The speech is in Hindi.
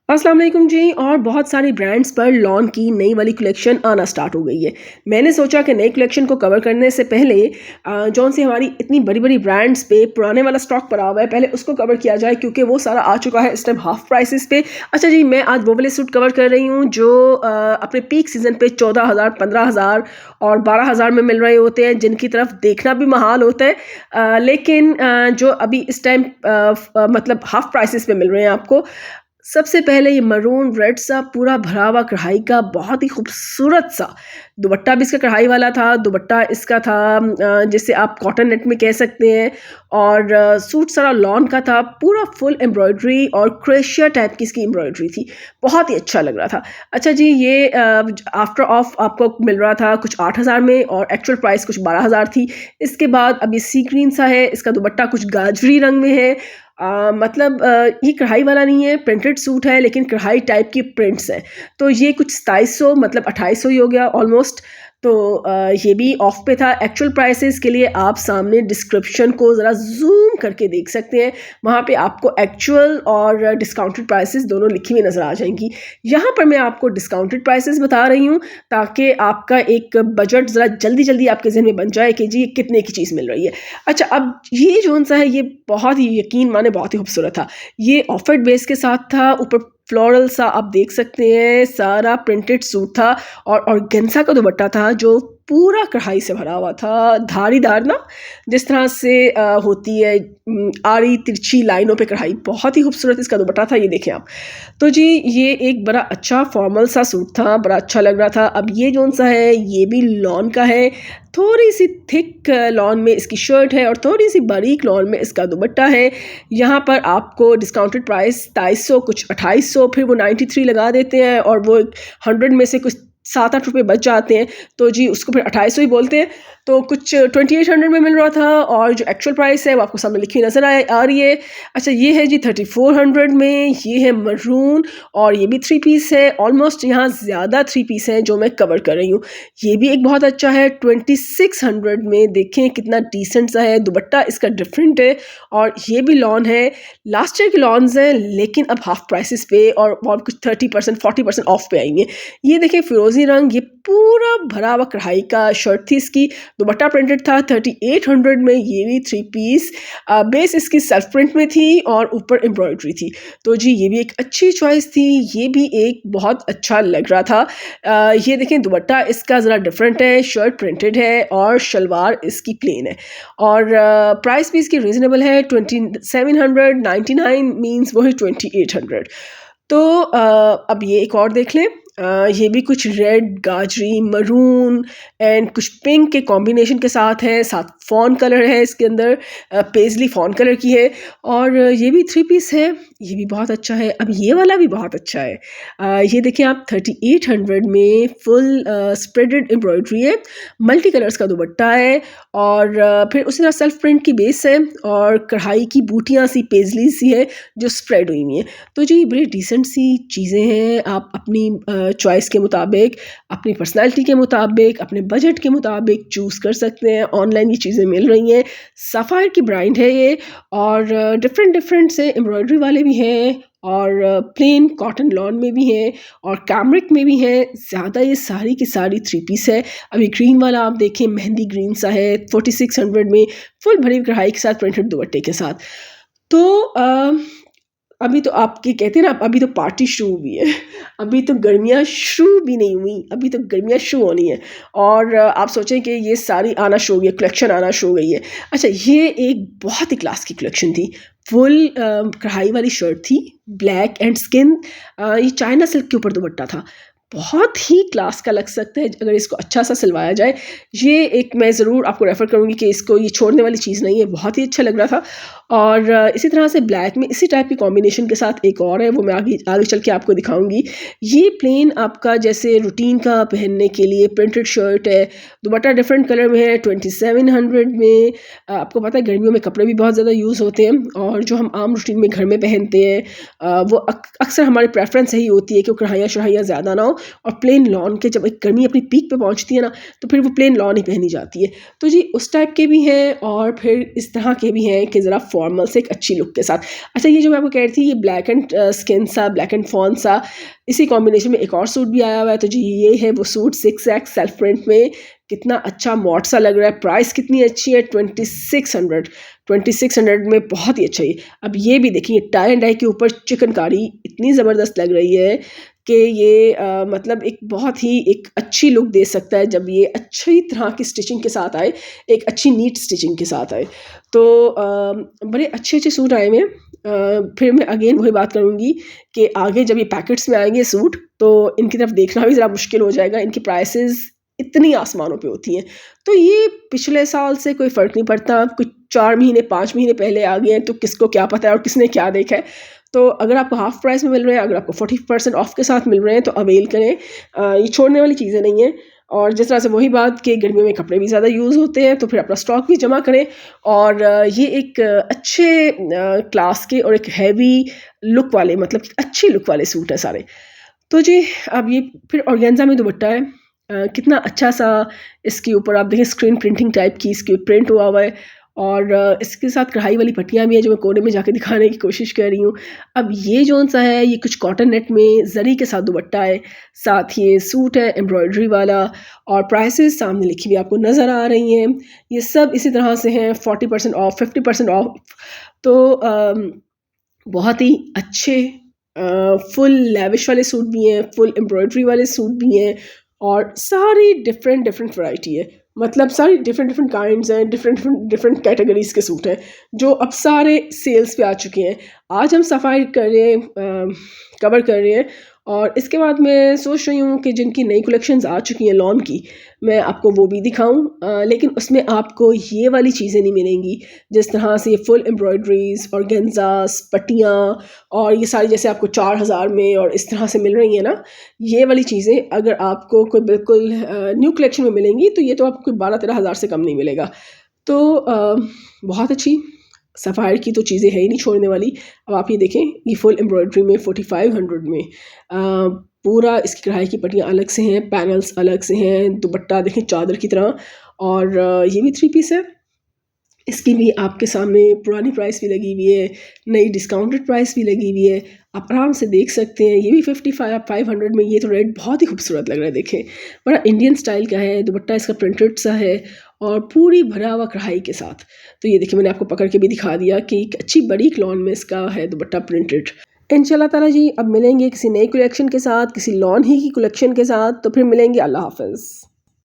अस्सलाम वालेकुम जी। और बहुत सारी ब्रांड्स पर लॉन की नई वाली कलेक्शन आना स्टार्ट हो गई है। मैंने सोचा कि नई कलेक्शन को कवर करने से पहले जौन सी हमारी इतनी बड़ी बड़ी ब्रांड्स पे पुराने वाला स्टॉक पड़ा हुआ है, पहले उसको कवर किया जाए क्योंकि वो सारा आ चुका है इस टाइम हाफ प्राइसेस पे। अच्छा जी, मैं आज वो वाले सूट कवर कर रही हूँ जो अपने पीक सीजन पे 14,000, 15,000 और 12,000 में मिल रहे होते हैं, जिनकी तरफ देखना भी महाल होता है। लेकिन जो अभी इस टाइम मतलब हाफ प्राइसेस पे मिल रहे हैं आपको। सबसे पहले ये मरून रेड सा पूरा भरा हुआ कढ़ाई का बहुत ही खूबसूरत सा दुपट्टा भी इसका कढ़ाई वाला था। दुपट्टा इसका था जिसे आप कॉटन नेट में कह सकते हैं। और सूट सारा लॉन का था, पूरा फुल एम्ब्रॉयडरी और क्रेशिया टाइप की इसकी एम्ब्रॉयडरी थी। बहुत ही अच्छा लग रहा था। अच्छा जी, ये आफ्टर ऑफ आपको मिल रहा था कुछ 8,000 में और एक्चुअल प्राइस कुछ 12,000 थी। इसके बाद अब ये सी ग्रीन सा है, इसका दुपट्टा कुछ गाजरी रंग में है। मतलब ये कढ़ाई वाला नहीं है, प्रिंटेड सूट है लेकिन कढ़ाई टाइप की प्रिंट्स हैं। तो ये कुछ 2700 मतलब 2800 ही हो गया ऑलमोस्ट। तो ये भी ऑफ पे था। एक्चुअल प्राइसेस के लिए आप सामने डिस्क्रिप्शन को ज़रा जूम करके देख सकते हैं। वहाँ पे आपको एक्चुअल और डिस्काउंटेड प्राइसेस दोनों लिखी हुई नज़र आ जाएंगी। यहाँ पर मैं आपको डिस्काउंटेड प्राइसेस बता रही हूँ ताकि आपका एक बजट ज़रा जल्दी जल्दी आपके जहन में बन जाए कि जी ये कितने की चीज़ मिल रही है। अच्छा, अब ये जोन सा है, ये बहुत ही यकीन माने बहुत ही खूबसूरत था। ये ऑफर्ड बेस के साथ था, ऊपर फ्लोरल सा आप देख सकते हैं, सारा प्रिंटेड सूट था और ऑर्गेन्जा का दुपट्टा था जो पूरा कढ़ाई से भरा हुआ था। धारीदार ना, जिस तरह से होती है आड़ी तिरछी लाइनों पे कढ़ाई, बहुत ही खूबसूरत इसका दुपट्टा था। ये देखें आप। तो जी ये एक बड़ा अच्छा फॉर्मल सा सूट था, बड़ा अच्छा लग रहा था। अब ये जोन सा है ये भी लॉन का है। थोड़ी सी थिक लॉन में इसकी शर्ट है और थोड़ी सी बारीक लॉन में इसका दुपट्टा है। यहाँ पर आपको डिस्काउंटेड प्राइस 2700 कुछ 2800, फिर वो 93 लगा देते हैं और वो 100 में से कुछ 7-8 रुपये बच जाते हैं। तो जी उसको फिर 2800 ही बोलते हैं। तो कुछ 2800 में मिल रहा था और जो एक्चुअल प्राइस है वो आपको सामने लिखी नज़र आ रही है। अच्छा, ये है जी 3400 में। ये है मरून और ये भी 3 पीस है। ऑलमोस्ट यहाँ ज़्यादा 3 पीस हैं जो मैं कवर कर रही हूँ। ये भी एक बहुत अच्छा है 2600 में। देखें कितना डिसेंट सा है, दुपट्टा इसका डिफरेंट है और ये भी लॉन है। लास्ट ईयर के लॉन्स हैं लेकिन अब हाफ प्राइसेस पे और कुछ 30% 40% ऑफ पे आएंगे। ये देखें फिरोजी रंग, ये पूरा भरा हुआ कढ़ाई का शर्ट थी इसकी। दुपट्टा प्रिंटेड था 3800 में। ये भी 3 पीस, बेस इसकी सेल्फ प्रिंट में थी और ऊपर एम्ब्रॉयडरी थी। तो जी ये भी एक अच्छी चॉइस थी। ये भी एक बहुत अच्छा लग रहा था। ये देखें दुपट्टा इसका ज़रा डिफरेंट है, शर्ट प्रिंटेड है और शलवार इसकी प्लेन है। और प्राइस भी इसकी रीज़नेबल है 2799 मीन्स वही 2800। तो अब ये एक और देख लें। ये भी कुछ रेड, गाजरी, मरून एंड कुछ पिंक के कॉम्बिनेशन के साथ है। साथ फॉन कलर है इसके अंदर, पेजली फॉन कलर की है और ये भी 3 पीस है। ये भी बहुत अच्छा है। अब ये वाला भी बहुत अच्छा है। ये देखिए आप 3800 में फुल स्प्रेडेड एम्ब्रॉयडरी है, मल्टी कलर्स का दुपट्टा है और फिर उसी तरह सेल्फ प्रिंट की बेस है और कढ़ाई की बूटियाँ सी पेजली सी है जो स्प्रेड हुई हुई हैं। तो जी बड़ी डिसेंट सी चीज़ें हैं। आप अपनी चॉइस के मुताबिक, अपनी पर्सनालिटी के मुताबिक, अपने बजट के मुताबिक चूज़ कर सकते हैं। ऑनलाइन ये चीज़ें मिल रही हैं। सफ़ायर की ब्रांड है ये और डिफरेंट से एम्ब्रॉयडरी वाले भी हैं और प्लेन कॉटन लॉन में भी हैं और कैमरिक में भी हैं। ज़्यादा ये सारी की सारी 3 पीस है। अभी ग्रीन वाला आप देखें, मेहंदी ग्रीन सा है 4600 में, फुल भरी कढ़ाई के साथ, प्रिंटेड दुपट्टे के साथ। तो अभी तो आपके कहते हैं ना, अभी तो पार्टी शुरू हुई है। अभी तो गर्मियाँ शुरू भी नहीं हुई, अभी तो गर्मियाँ शुरू होनी है और आप सोचें कि ये सारी आना शुरू हो गई है, कलेक्शन आना शुरू हो गई है। अच्छा, ये एक बहुत ही क्लास की कलेक्शन थी। फुल कढ़ाई वाली शर्ट थी, ब्लैक एंड स्किन। ये चाइना सिल्क के ऊपर दुपट्टा था। बहुत ही क्लास का लग सकता है अगर इसको अच्छा सा सिलवाया जाए। ये एक मैं ज़रूर आपको रेफ़र करूँगी कि इसको ये छोड़ने वाली चीज़ नहीं है, बहुत ही अच्छा लग रहा था। और इसी तरह से ब्लैक में इसी टाइप की कॉम्बिनेशन के साथ एक और है, वो मैं आगे आगे चल के आपको दिखाऊंगी। ये प्लेन आपका जैसे रूटीन का पहनने के लिए प्रिंटेड शर्ट है। दुपट्टा डिफरेंट कलर में है 2700 में। आपको पता है गर्मियों में कपड़े भी बहुत ज़्यादा यूज़ होते हैं और जो हम आम रूटीन में घर में पहनते हैं वो अक्सर हमारी प्रेफरेंस यही होती है कि कढ़ाइयाँ शढ़ाइयाँ ज़्यादा ना हो। और प्लेन लॉन के जब एक गर्मी अपनी पीक पे पहुंचती है ना तो फिर वो प्लेन लॉन ही पहनी जाती है। तो जी उस टाइप के भी हैं और फिर इस तरह के भी हैं कि ज़रा फॉर्मल से एक अच्छी लुक के साथ। अच्छा, ये जो मैं आपको कह रही थी, ये ब्लैक एंड स्किन सा, ब्लैक एंड फॉन सा, इसी कॉम्बिनेशन में एक और सूट भी आया हुआ है। तो जी ये है वो सूट 6X सेल्फ प्रिंट में। कितना अच्छा मॉड सा लग रहा है, प्राइस कितनी अच्छी है, 2600 में बहुत ही अच्छा है। अब ये भी देखिए, टाई एंड डाई के ऊपर चिकनकारी इतनी ज़बरदस्त लग रही है कि ये मतलब एक बहुत ही एक अच्छी लुक दे सकता है जब ये अच्छी तरह की स्टिचिंग के साथ आए, एक अच्छी नीट स्टिचिंग के साथ आए। तो बड़े अच्छे अच्छे सूट आए हुए हैं। फिर मैं अगेन वही बात करूँगी कि आगे जब ये पैकेट्स में आएंगे सूट तो इनकी तरफ देखना भी ज़रा मुश्किल हो जाएगा, इनकी प्राइसेस इतनी आसमानों पे होती हैं। तो ये पिछले साल से कोई फ़र्क नहीं पड़ता, कुछ 4 महीने 5 महीने पहले आ गए हैं तो किसको क्या पता है और किसने क्या देखा है। तो अगर आपको हाफ़ प्राइस में मिल रहे हैं, अगर आपको 40% ऑफ के साथ मिल रहे हैं तो अवेल करें। ये छोड़ने वाली चीज़ें नहीं हैं। और जिस तरह से वही बात कि गर्मियों में कपड़े भी ज़्यादा यूज़ होते हैं तो फिर अपना स्टॉक भी जमा करें। और ये एक अच्छे क्लास के और एक हैवी लुक वाले, मतलब अच्छी लुक वाले सूट हैं सारे। तो जी अब ये फिर ऑर्गेन्जा में दुपट्टा है। कितना अच्छा सा इसके ऊपर आप देखें, स्क्रीन प्रिंटिंग टाइप की इसके प्रिंट हुआ हुआ है और इसके साथ कढ़ाई वाली पट्टियाँ भी हैं जो मैं कोने में जाके दिखाने की कोशिश कर रही हूँ। अब ये जौन सा है, ये कुछ कॉटन नेट में जरी के साथ दुपट्टा है, साथ ये सूट है एम्ब्रॉयडरी वाला और प्राइसेस सामने लिखी हुई आपको नज़र आ रही हैं। ये सब इसी तरह से हैं, 40% ऑफ, 50% ऑफ। तो बहुत ही अच्छे फुल लेविश वाले सूट भी हैं, फुल एम्ब्रॉयडरी वाले सूट भी हैं और सारी डिफरेंट डिफरेंट वैरायटी है। मतलब सारी डिफरेंट डिफरेंट काइंड्स हैं, डिफरेंट डिफरेंट कैटेगरीज के सूट हैं जो अब सारे सेल्स पे आ चुके हैं। आज हम सफाई कर रहे हैं, कवर कर रहे हैं और इसके बाद मैं सोच रही हूँ कि जिनकी नई कलेक्शंस आ चुकी हैं लॉन की, मैं आपको वो भी दिखाऊं। लेकिन उसमें आपको ये वाली चीज़ें नहीं मिलेंगी जिस तरह से ये फुल एम्ब्रॉयडरीज ऑर्गेन्जास पट्टियाँ और ये सारी जैसे आपको 4000 में और इस तरह से मिल रही हैं ना। ये वाली चीज़ें अगर आपको कोई बिल्कुल न्यू कलेक्शन में मिलेंगी तो ये तो आपको कोई 12-13 हज़ार से कम नहीं मिलेगा। तो बहुत अच्छी सफ़ायर की तो चीज़ें है ही नहीं छोड़ने वाली। अब आप ये देखें, ये फुल एम्ब्रॉयडरी में 4500 में पूरा इसकी कढ़ाई की पट्टियाँ अलग से हैं, पैनल्स अलग से हैं, दुपट्टा देखें चादर की तरह और ये भी 3 पीस है। इसकी भी आपके सामने पुरानी प्राइस भी लगी हुई है, नई डिस्काउंटेड प्राइस भी लगी हुई है, आप आराम से देख सकते हैं। ये भी 500 में। ये तो रेड बहुत ही खूबसूरत लग रहा है, देखें बड़ा इंडियन स्टाइल का है, दुपट्टा इसका प्रिंटेड सा है और पूरी भरा हुआ कढ़ाई के साथ। तो ये देखिए, मैंने आपको पकड़ के भी दिखा दिया कि एक अच्छी बड़ी लॉन में इसका है दुपट्टा प्रिंटेड। इंशाल्लाह ताला जी अब मिलेंगे किसी नई कलेक्शन के साथ, किसी लॉन ही की कलेक्शन के साथ। तो फिर मिलेंगे, अल्लाह हाफ़िज़।